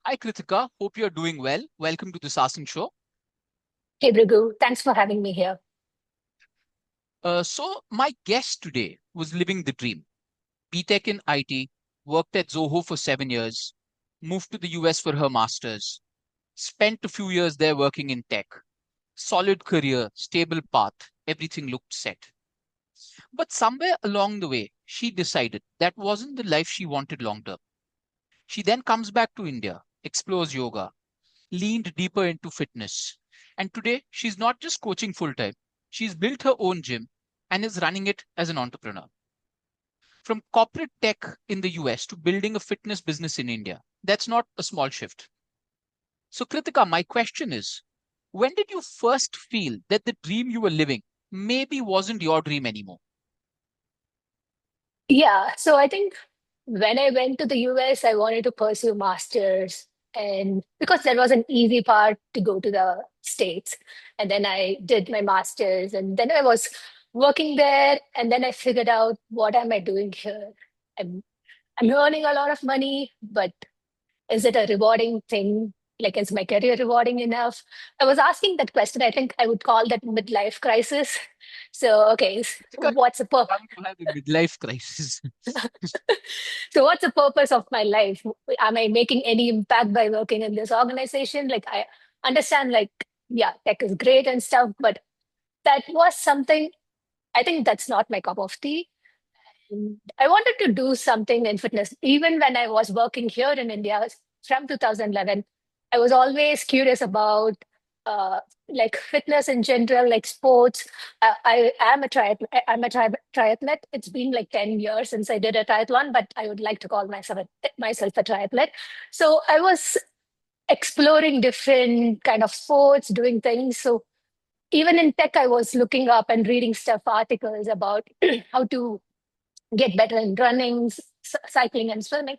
Hi, Kritika. Hope you're doing well. Welcome to the Sasson Show. Hey, Brigu, thanks for having me here. My guest today was living the dream. BTech in IT, worked at Zoho for 7 years, moved to the US for her master's, spent a few years there working in tech. Solid career, stable path, everything looked set. But somewhere along the way, she decided that wasn't the life she wanted long term. She then comes back to India, explores yoga, leaned deeper into fitness. And today, she's not just coaching full time, she's built her own gym and is running it as an entrepreneur. From corporate tech in the US to building a fitness business in India, that's not a small shift. So, Kritika, my question is, when did you first feel that the dream you were living maybe wasn't your dream anymore? Yeah, so I think when I went to the US, I wanted to pursue masters, and because that was an easy part to go to the States. And then I did my masters, and then I was working there, and then I figured out what am I doing here? I'm I'm earning a lot of money, but is it a rewarding thing? Like, is my career rewarding enough? I was asking that question. I think I would call that midlife crisis. So, okay, Kritika, what's the purpose? starting to have a midlife crisis. So what's the purpose of my life? Am I making any impact by working in this organization? Like I understand, like, yeah, tech is great and stuff, but that was something, I think that's not my cup of tea. I wanted to do something in fitness. Even when I was working here in India from 2011, I was always curious about like fitness in general, like sports. I am a triathlete. It's been like 10 years since I did a triathlon, but I would like to call myself a triathlete. So I was exploring different kind of sports, doing things. So even in tech, I was looking up and reading stuff, articles about how to get better in running, cycling, and swimming.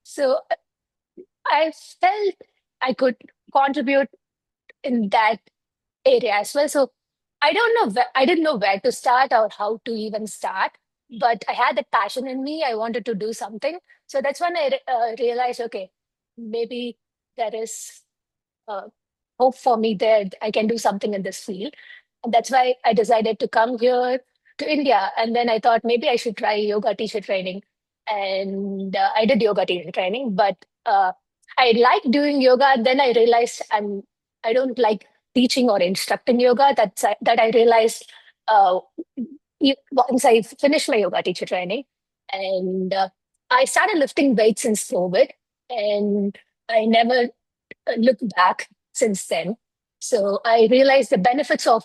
So I felt I could contribute in that area as well. So I didn't know where to start or how to even start, but I had that passion in me. I wanted to do something. So that's when I realized, okay, maybe there is uh, hope for me there. I can do something in this field. And that's why I decided to come here to India. And then I thought maybe I should try yoga teacher training. And I did yoga teacher training, but I like doing yoga. Then I realized I don't like teaching or instructing yoga. That I realized uh, once I finished my yoga teacher training. And I started lifting weights since COVID. And I never looked back since then. So I realized the benefits of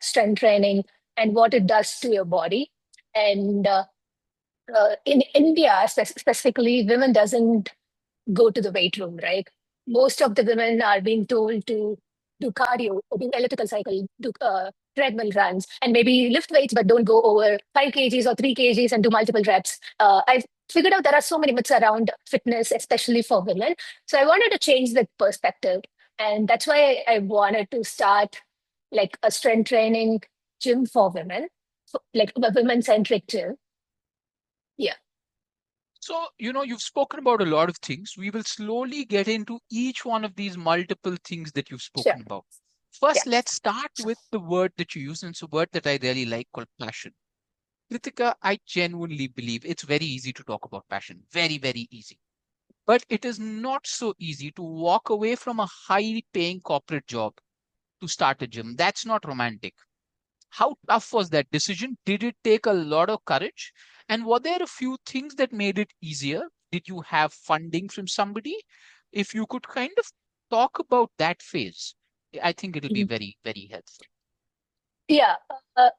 strength training and what it does to your body. And in India, specifically, women doesn't go to the weight room, right? Most of the women are being told to do cardio, or do elliptical cycle, do treadmill runs, and maybe lift weights, but don't go over 5 kgs or 3 kgs and do multiple reps. I've figured out there are so many myths around fitness, especially for women. So I wanted to change that perspective. And that's why I wanted to start like a strength training gym for women, like a women centric gym. Yeah. You've spoken about a lot of things. We will slowly get into each one of these multiple things that you've Sure. spoken about. Yeah. First, let's start with the word that you use, and it's a word that I really like called passion. Kritika, I genuinely believe it's very easy to talk about passion. Very, very easy. But it is not so easy to walk away from a high paying corporate job to start a gym. That's not romantic. How tough was that decision? Did it take a lot of courage? And were there a few things that made it easier? Did you have funding from somebody? If you could kind of talk about that phase, I think it'll be Mhm. very, very helpful. Yeah. Uh,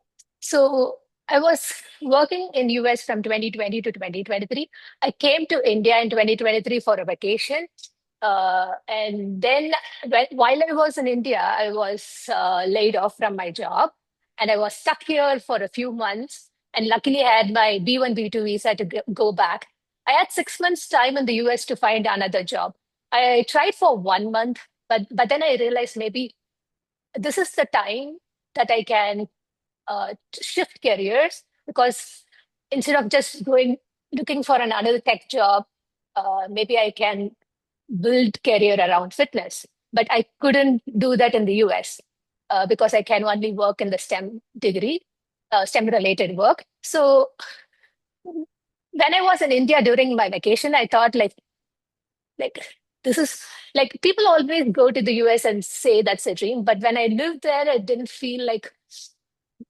so I was working in US from 2020 to 2023. I came to India in 2023 for a vacation. And then while I was in India, I was laid off from my job and I was stuck here for a few months. And luckily, I had my B1, B2 visa to go back. I had 6 months' time in the US to find another job. I tried for 1 month, but then I realized maybe this is the time that I can shift careers because instead of just going looking for another tech job, maybe I can build career around fitness. But I couldn't do that in the US because I can only work in the STEM degree, STEM related work. So when I was in India during my vacation, I thought like this is like people always go to the US and say that's a dream, but when I lived there, I didn't feel like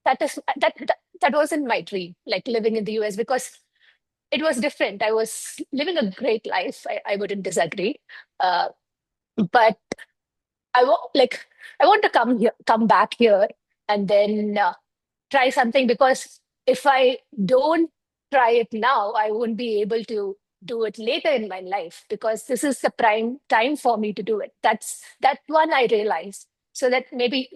that wasn't my dream, like living in the US, because it was different. I was living a great life. I wouldn't disagree. Uh, but I want to come back here, and then try something, because if I don't try it now, I won't be able to do it later in my life, because this is the prime time for me to do it. That one I realized. So that maybe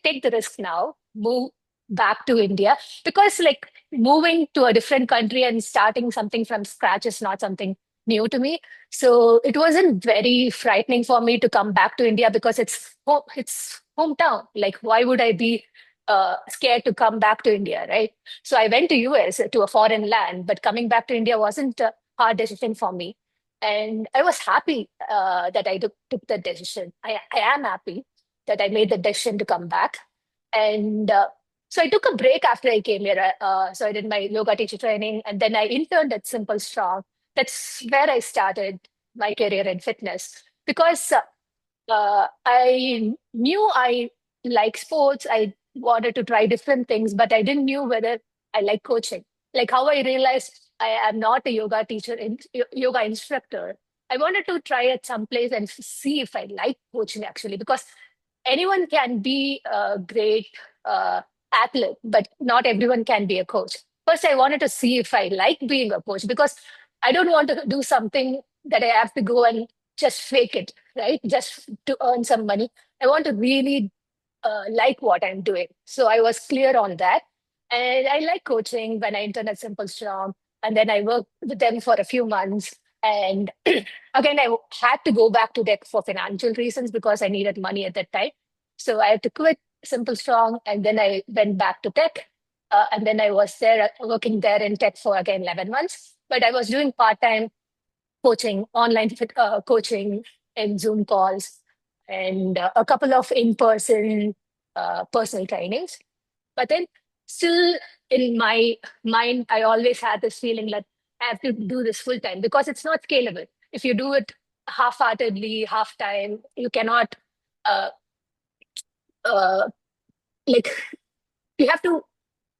take the risk now, move back to India, because like moving to a different country and starting something from scratch is not something new to me. So it wasn't very frightening for me to come back to India, because it's hometown. Like, why would I be scared to come back to India, right? So I went to US, to a foreign land, but coming back to India wasn't a hard decision for me, and I was happy that I took the decision. I am happy that I made the decision to come back, and so I took a break after I came here. So I did my yoga teacher training, and then I interned at Simple Strong. That's where I started my career in fitness, because I knew I like sports. I wanted to try different things, but I didn't knew whether I like coaching. Like how I realized I am not a yoga teacher, yoga instructor. I wanted to try at some place and see if I like coaching actually, because anyone can be a great athlete, but not everyone can be a coach. First, I wanted to see if I like being a coach, because I don't want to do something that I have to go and just fake it, right? Just to earn some money. I want to really like what I'm doing. So I was clear on that. And I like coaching when I interned at Simple Strong. And then I worked with them for a few months. And again, I had to go back to tech for financial reasons, because I needed money at that time. So I had to quit Simple Strong, and then I went back to tech. And then I was there working there in tech for again 11 months. But I was doing part time coaching, coaching and Zoom calls, and a couple of in-person personal trainings. But then still in my mind, I always had this feeling that I have to do this full time, because it's not scalable. If you do it half-heartedly, half time, you cannot uh, uh, like you have to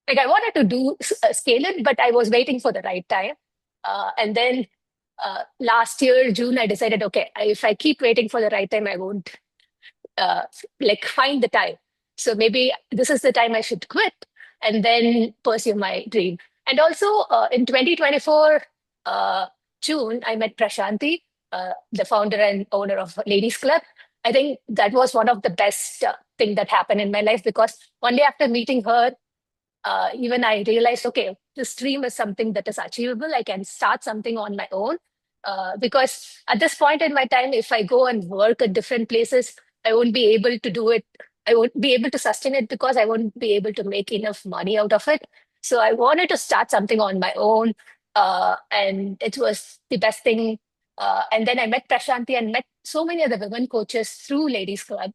like I wanted to scale it, but I was waiting for the right time. And then last year, June, I decided, okay, if I keep waiting for the right time, I won't uh, find the time. So maybe this is the time I should quit and then pursue my dream. And also in 2024, uh, June, I met Prashanti, the founder and owner of Ladies Club. I think that was one of the best thing that happened in my life, because one day after meeting her, even I realized, okay, this dream is something that is achievable. I can start something on my own. Because at this point in my time, if I go and work at different places, I won't be able to do it. I won't be able to sustain it, because I won't be able to make enough money out of it. So I wanted to start something on my own. And it was the best thing. And then I met Prashanti and met so many other women coaches through Ladies Club.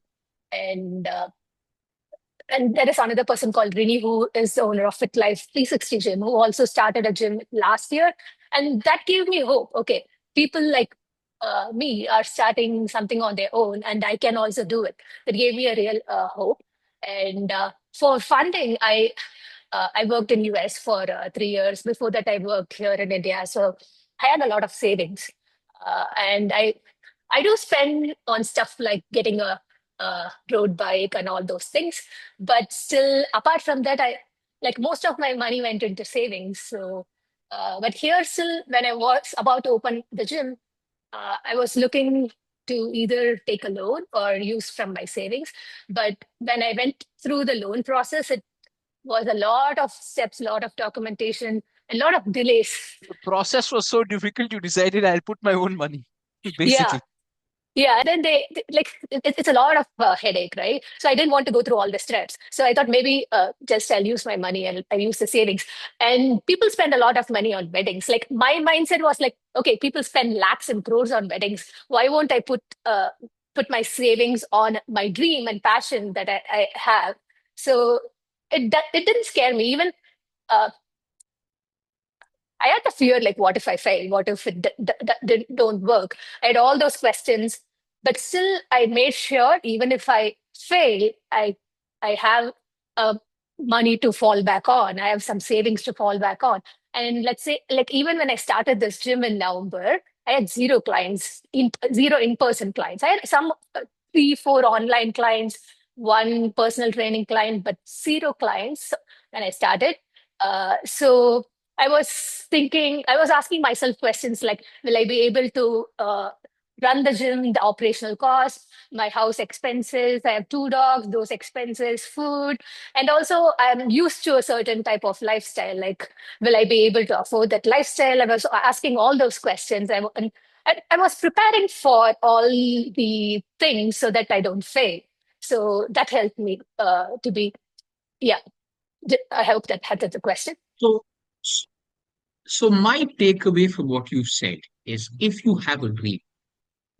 And there is another person called Rini, who is the owner of Fit Life 360 Gym, who also started a gym last year. And that gave me hope. Okay, people like me are starting something on their own, and I can also do it. That gave me a real hope. And for funding, I worked in US for 3 years. Before that, I worked here in India. So I had a lot of savings. And I do spend on stuff like getting a road bike and all those things. But still, apart from that, I like most of my money went into savings. So, but here still, when I was about to open the gym, I was looking to either take a loan or use from my savings. But when I went through the loan process, it was a lot of steps, a lot of documentation, a lot of delays. The process was so difficult, you decided I'll put my own money, Yeah, basically. Yeah, and then like it's a lot of headache, right? So I didn't want to go through all the steps. So I thought maybe just I'll use my money and I use the savings. And people spend a lot of money on weddings. Like my mindset was like, okay, people spend lakhs and crores on weddings. Why won't I put my savings on my dream and passion that I have? So it didn't scare me. Even uh, I had the fear like, what if I fail? What if it don't work? I had all those questions, but still, I made sure even if I fail, I have uh, money to fall back on. I have some savings to fall back on. And let's say, like even when I started this gym in November, I had zero in-person clients. I had some three, four online clients, one personal training client, but zero clients when I started. So I was thinking, I was asking myself questions like, will I be able to run the gym, the operational costs, my house expenses? I have two dogs, those expenses, food. And also, I'm used to a certain type of lifestyle. Like, will I be able to afford that lifestyle? I was asking all those questions. And I was preparing for all the things so that I don't fail. So that helped me to be, yeah. I hope that answered the question. So, so my takeaway from what you've said is if you have a dream,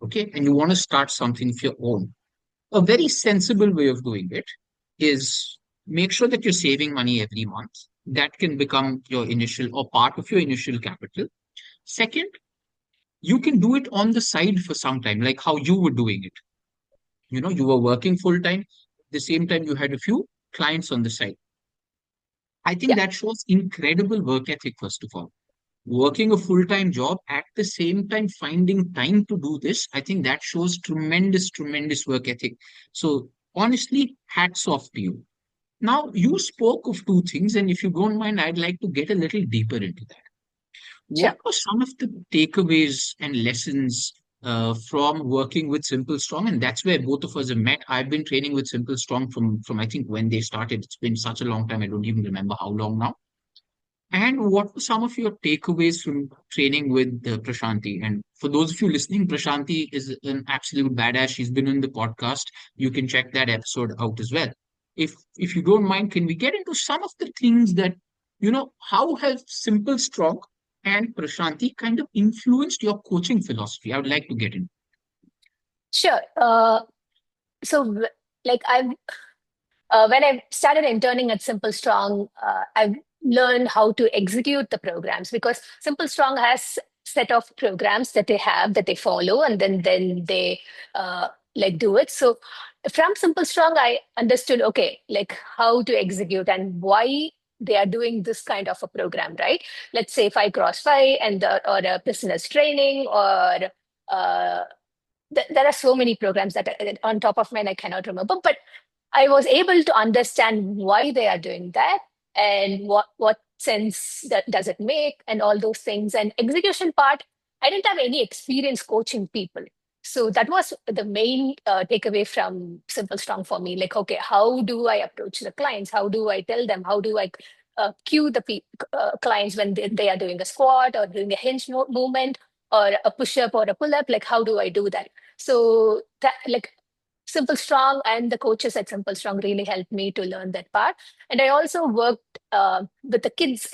okay, and you want to start something of your own, a very sensible way of doing it is make sure that you're saving money every month. That can become your initial or part of your initial capital. Second, you can do it on the side for some time, like how you were doing it. You were working full time. At the same time, you had a few clients on the side. I think Yeah, that shows incredible work ethic, first of all. Working a full time job at the same time, finding time to do this, I think that shows tremendous, tremendous work ethic. So, honestly, hats off to you. Now, you spoke of two things, and if you don't mind, I'd like to get a little deeper into that. sure. What were some of the takeaways and lessons from working with Simple Strong? And that's where both of us have met. I've been training with Simple Strong from I think when they started. It's been such a long time. I don't even remember how long now. And what were some of your takeaways from training with Prashanti? And for those of you listening, Prashanti is an absolute badass. She's been in the podcast. You can check that episode out as well. If you don't mind, can we get into some of the things that, how have Simple Strong and Prashanti kind of influenced your coaching philosophy? I would like to get in. Sure. So, like when I started interning at Simple Strong, I've learned how to execute the programs because Simple Strong has set of programs that they have that they follow, and then they like do it. So from Simple Strong, I understood okay, like how to execute and why they are doing this kind of a program, right? Let's say if I cross five and or a business training or uh, there are so many programs that on top of mine I cannot remember, but I was able to understand why they are doing that and what sense that does it make and all those things. And execution part, I didn't have any experience coaching people. So that was the main takeaway from Simple Strong for me. Like, okay, how do I approach the clients? How do I tell them? How do I cue the clients when they are doing a squat or doing a hinge movement or a push up or a pull up? Like, how do I do that? So that like Simple Strong and the coaches at Simple Strong really helped me to learn that part. And I also worked with the kids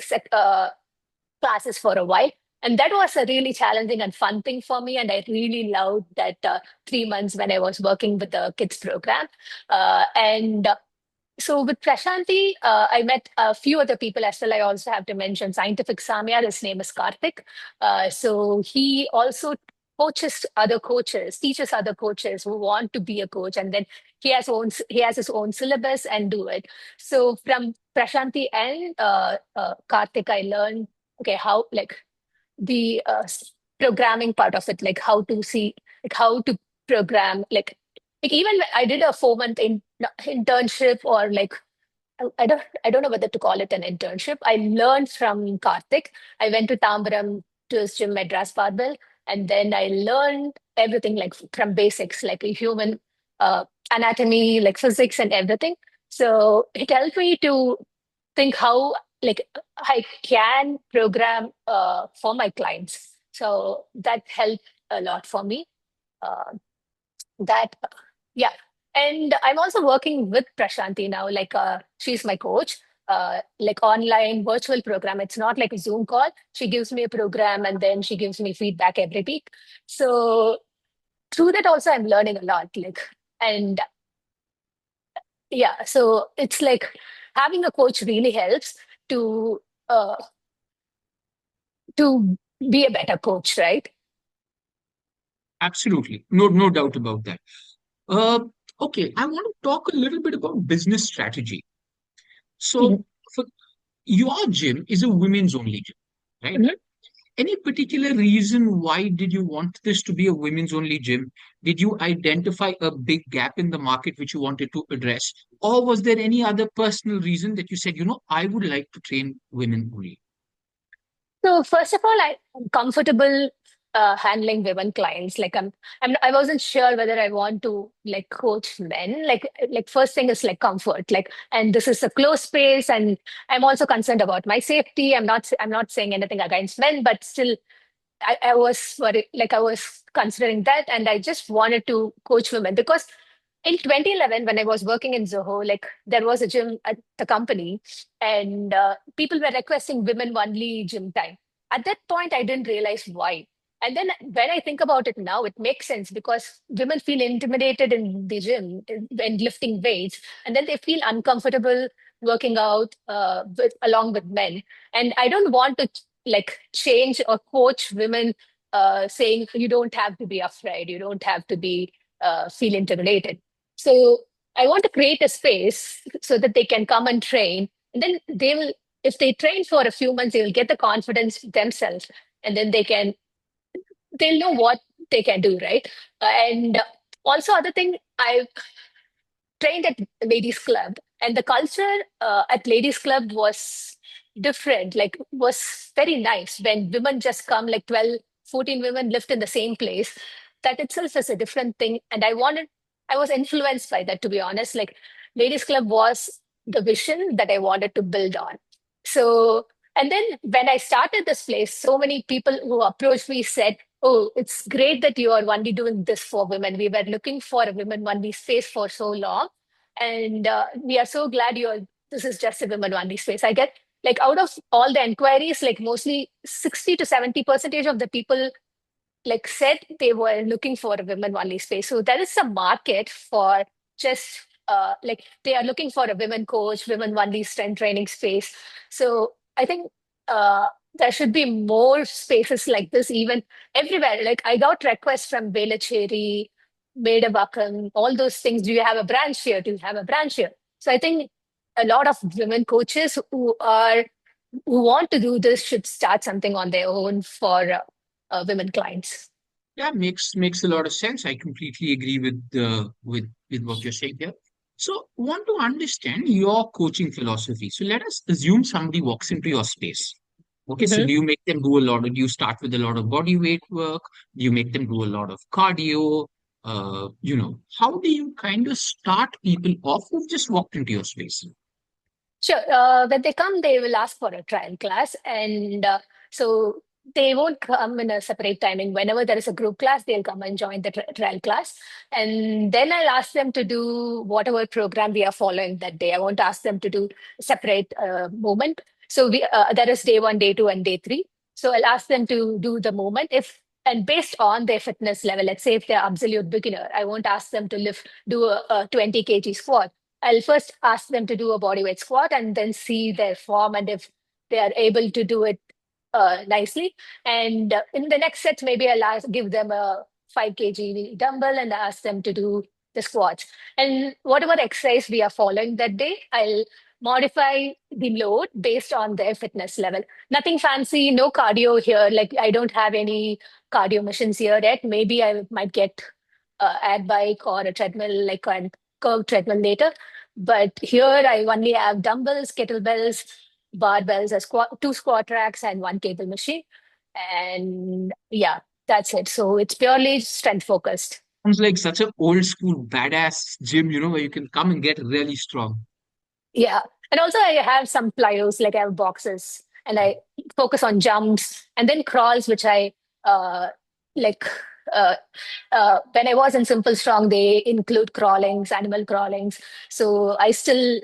classes for a while. And that was a really challenging and fun thing for me. And I really loved that 3 months when I was working with the kids program. And so with Prashanti, I met a few other people as well. I also have to mention Scientific Samya. His name is Karthik. So he also coaches other coaches, teaches other coaches who want to be a coach, and then he has his own syllabus and do it. So from Prashanti and Karthik, I learned okay how like the programming part of it, like how to see, like how to program, like even when I did a 4 month internship or like I don't know whether to call it an internship. I learned from Karthik. I went to Tambaram to his gym, Madras Barbell, and then I learned everything like from basics, like a human anatomy, like physics and everything. So it helped me to think how like I can program for my clients. So that helped a lot for me. That yeah. And I'm also working with Prashanti now, like she's my coach, like online virtual program. It's not like a Zoom call. She gives me a program and then she gives me feedback every week. So through that also I'm learning a lot, like. And yeah, so it's like having a coach really helps to uh to be a better coach, right? Absolutely. No doubt about that. Uh, okay, I want to talk a little bit about business strategy. Mhm. So, for your gym is a women's only gym, right? Mhm. Any particular reason why did you want this to be a women's only gym? Did you identify a big gap in the market which you wanted to address? Or was there any other personal reason that you said, I would like to train women only? So first of all, I'm comfortable handling women clients. Like I wasn't sure whether I want to like coach men. Like first thing is like comfort. Like, and this is a closed space, and I'm also concerned about my safety. I'm not saying anything against men, but still, I was worried, like I was considering that, and I just wanted to coach women because in 2011, when I was working in Zoho, like there was a gym at the company, and people were requesting women only gym time. At that point, I didn't realize why. And then when I think about it now, it makes sense because women feel intimidated in the gym when lifting weights, and then they feel uncomfortable working out along with men. And I don't want to like change or coach women saying you don't have to be afraid, you don't have to be feel intimidated. So I want to create a space so that they can come and train. And then they will, if they train for a few months, they will get the confidence themselves. And then they'll know what they can do, right? And also, other thing, I trained at ladies club, and the culture at ladies club was different, like was very nice when women just come, like 12, 14 women lived in the same place. That itself is a different thing, and I was influenced by that, to be honest. Like ladies club was the vision that I wanted to build on. So, and then when I started this place, so many people who approached me said, oh, it's great that you are only doing this for women. We were looking for a women only space for so long, and we are so glad you're. This is just a women only space. I get, like, out of all the inquiries, like mostly 60 to 70% of the people like said they were looking for a women only space. So there is a market for just like they are looking for a women coach, women only strength training space. So I think uh, there should be more spaces like this even everywhere. Like I got requests from Velacheri, Medavakkam, all those things. Do you have a branch here? Do you have a branch here? So I think a lot of women coaches who want to do this should start something on their own for women clients. Yeah, makes a lot of sense. I completely agree with what you're saying here. So, want to understand your coaching philosophy. So, let us assume somebody walks into your space. Okay, so Mhm. do you make them do a lot of? Do you start with a lot of body weight work? Do you make them do a lot of cardio? How do you kind of start people off who've just walked into your space? Sure. When they come, they will ask for a trial class, and so they won't come in a separate timing. Whenever there is a group class, they'll come and join the trial class, and then I'll ask them to do whatever program we are following that day. I won't ask them to do separate movement. So there is day one, day two, and day three. So I'll ask them to do the movement if. And based on their fitness level, let's say if they're absolute beginner, I won't ask them to do a 20 kg squat. I'll first ask them to do a bodyweight squat and then see their form and if they are able to do it nicely. And in the next set, maybe give them a 5 kg dumbbell and ask them to do the squats. And whatever exercise we are following that day, I'll modify the load based on their fitness level. Nothing fancy, no cardio here. Like I don't have any cardio machines here yet. Maybe I might get ad bike or a treadmill, like a curved treadmill later. But here I only have dumbbells, kettlebells, barbells, two squat racks, and one cable machine. And yeah, that's it. So it's purely strength focused. Sounds like such an old school badass gym, where you can come and get really strong. Yeah. And also I have some plyos, like I have boxes, and I focus on jumps and then crawls, which I uh like Uh, when I was in Simple Strong, they include crawlings, animal crawlings. So I still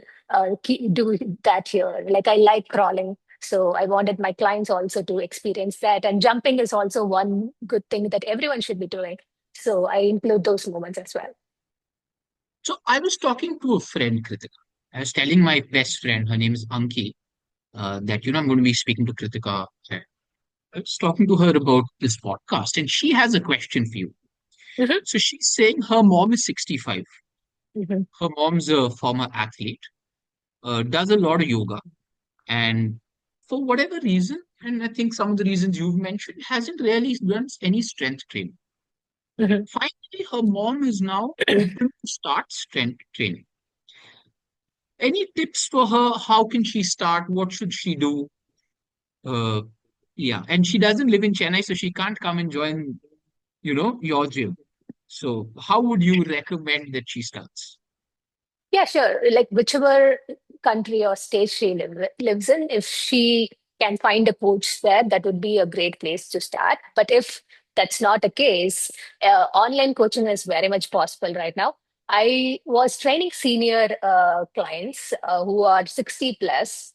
do that here. Like I like crawling. So I wanted my clients also to experience that. And jumping is also one good thing that everyone should be doing. So I include those moments as well. So I was talking to a friend, Kritika. I was telling my best friend, her name is Anki, that I'm going to be speaking to Kritika. I was talking to her about this podcast, and she has a question for you. Hmm. So she's saying her mom is 65. Hmm. Her mom's a former athlete, does a lot of yoga, and for whatever reason, and I think some of the reasons you've mentioned, hasn't really done any strength training. Hmm. Finally, her mom is now open to start strength training. Any tips for her? How can she start? What should she do? Uh, yeah, and she doesn't live in Chennai, so she can't come and join, your gym. So, how would you recommend that she starts? Yeah, sure. Like whichever country or state she lives in, if she can find a coach there, that would be a great place to start. But if that's not the case, online coaching is very much possible right now. I was training senior clients who are 60 plus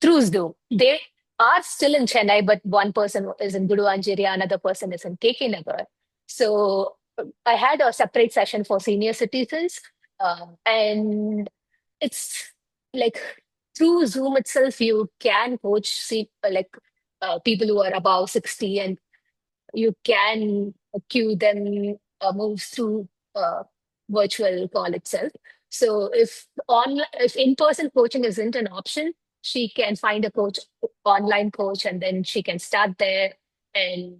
through Zoom. They are still in Chennai, but one person is in Guduvanjiri, another person is in KK Nagar. So I had a separate session for senior citizens, and it's like through Zoom itself, you can coach people who are above 60, and you can cue them moves through virtual call itself. So if in-person coaching isn't an option, she can find a coach, online coach, and then she can start there. And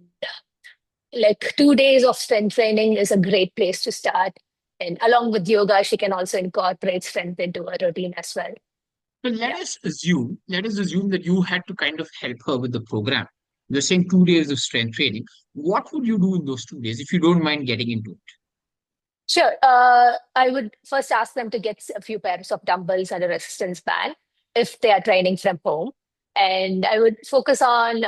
like 2 days of strength training is a great place to start. And along with yoga, she can also incorporate strength into her routine as well. But Yeah. let us assume that you had to kind of help her with the program. You're saying 2 days of strength training. What would you do in those 2 days if you don't mind getting into it? Sure. I would first ask them to get a few pairs of dumbbells and a resistance band if they are training from home. And I would focus on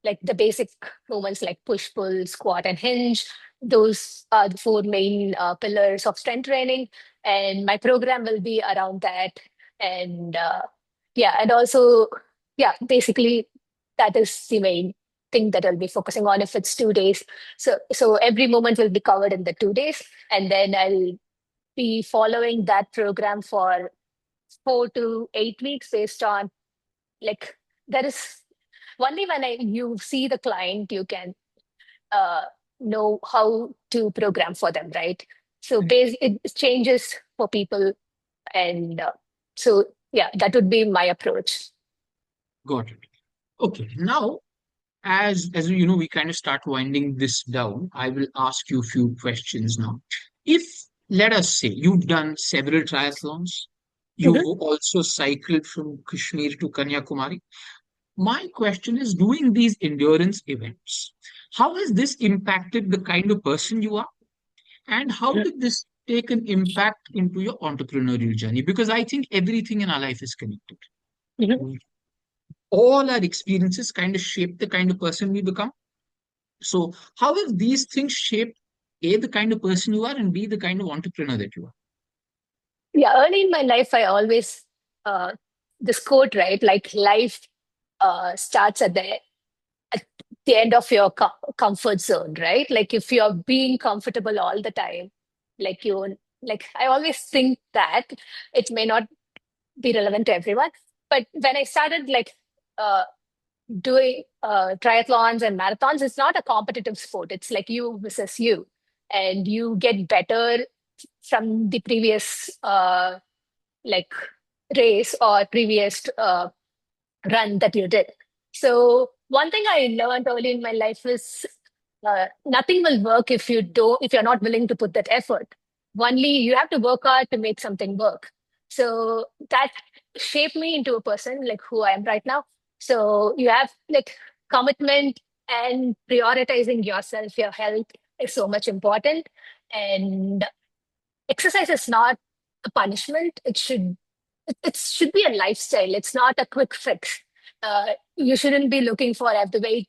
like the basic movements like push, pull, squat, and hinge. Those are the four main pillars of strength training. And my program will be around that. And yeah, and also, yeah, basically, that is the main thing that I'll be focusing on if it's 2 days. So every moment will be covered in the 2 days, and then I'll be following that program for 4 to 8 weeks based on like there is only when you see the client you can uh, know how to program for them, right? So it changes for people, and so yeah, that would be my approach. Got it. Okay. Now, as we kind of start winding this down, I will ask you a few questions now. If, let us say, you've done several triathlons, Mhm. you've also cycled from Kashmir to Kanyakumari. My question is, doing these endurance events, how has this impacted the kind of person you are? And how Mhm. did this take an impact into your entrepreneurial journey? Because I think everything in our life is connected. Mhm. All our experiences kind of shape the kind of person we become. So, how have these things shaped A, the kind of person you are, and B, the kind of entrepreneur that you are? Yeah, early in my life, I always uh, this quote, right? Like life starts at the end of your comfort zone, right? Like if you're being comfortable all the time, like you, like I always think that it may not be relevant to everyone, but when I started uh, doing triathlons and marathons, it's not a competitive sport. It's like you versus you, and you get better from the previous like race or previous run that you did. So one thing I learned early in my life is nothing will work if you're not willing to put that effort. Only you have to work hard to make something work. So that shaped me into a person like who I am right now. So you have like commitment and prioritizing yourself, your health is so much important. And exercise is not a punishment. It should be a lifestyle. It's not a quick fix. You shouldn't be looking for I have to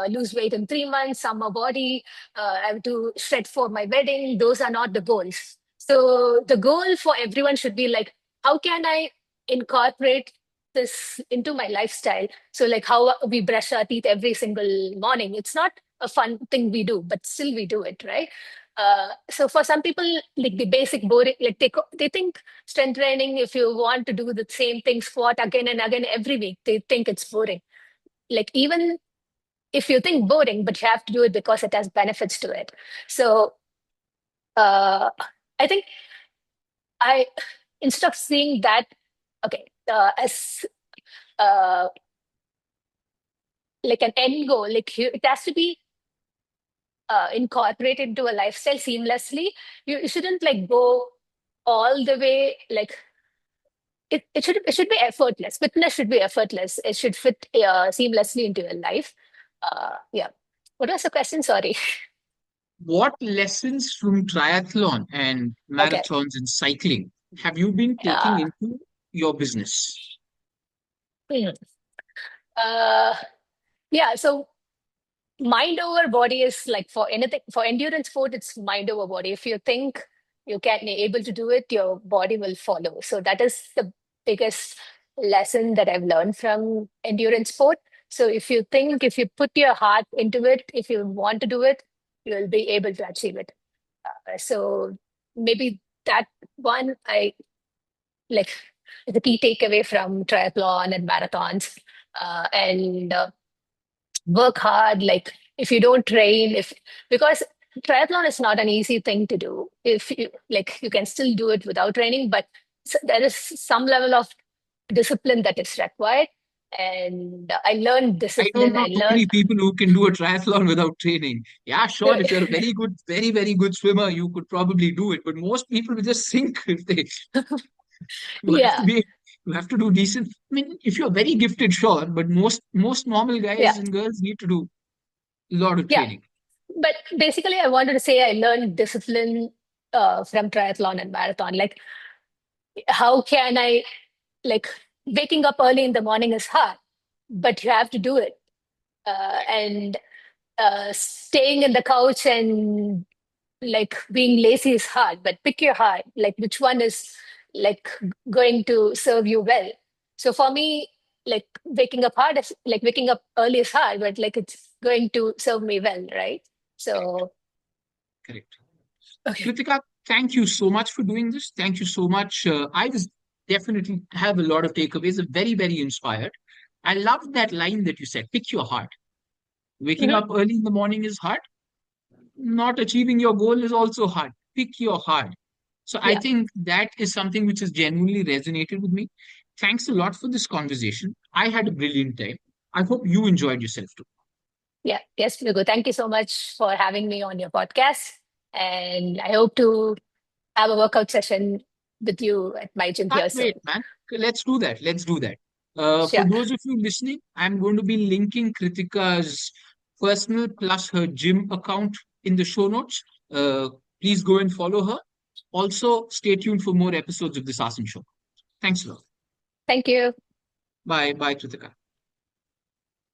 lose weight in 3 months, summer body, I have to shred for my wedding. Those are not the goals. So the goal for everyone should be like, how can I incorporate this into my lifestyle? So like how we brush our teeth every single morning. It's not a fun thing we do, but still we do it, right? So for some people, like the basic boring, like they think strength training, if you want to do the same thing, squat again and again every week, they think it's boring. Like even if you think boring, but you have to do it because it has benefits to it. So uh, I think I instead of seeing that, okay, as uh, like an end goal, like it has to be incorporated into a lifestyle seamlessly. You shouldn't like go all the way like it should be effortless. Fitness should be effortless. It should fit seamlessly into your life. Yeah. What was the question? Sorry. What lessons from triathlon and Okay. marathons and cycling have you been taking Uh, into your business? hmm. uh, yeah. So mind over body is like for anything for endurance sport, it's mind over body. If you think you can able to do it, your body will follow. So that is the biggest lesson that I've learned from endurance sport. So if you put your heart into it, if you want to do it, you'll be able to achieve it. So maybe that one I like the key takeaway from triathlon and marathons. And work hard. Like if you don't train, if because triathlon is not an easy thing to do. If you like, you can still do it without training, but there is some level of discipline that is required. And I learned I don't discipline. know I too many learned, people who can do a triathlon without training. Yeah, sure, if you're a very good, very, very good swimmer, you could probably do it. But most people will just sink if they you have to yeah, be you have to do decent. I mean, if you're very gifted, sure, but most normal yeah, guys and girls need to do a lot of yeah. training. But basically, I wanted to say I learned discipline from triathlon and marathon. Like, how can I like waking up early in the morning is hard, but you have to do it. And staying in the couch and like being lazy is hard, but pick your heart, like which one is like going to serve you well. So for me, like waking up early is hard, but like it's going to serve me well, right? Correct. So Correct. okay. Kritika, thank you so much for doing this. Thank you so much. I was definitely have a lot of takeaways. I'm very, very inspired. I love that line that you said, pick your heart. Waking Mhm. up early in the morning is hard. Not achieving your goal is also hard. Pick your heart. So I Yeah, think that is something which has genuinely resonated with me. Thanks a lot for this conversation. I had a brilliant time. I hope you enjoyed yourself too. yeah, yes, Hugo, thank you so much for having me on your podcast, and I hope to have a workout session with you at my gym Can't here wait, soon. man. Okay, let's do that. Let's do that. For Sure. those of you listening, I'm going to be linking Kritika's personal plus her gym account in the show notes. Please go and follow her. Also, stay tuned for more episodes of the Sasson Show. Thanks a lot. Thank you. Bye. Bye, Kritika.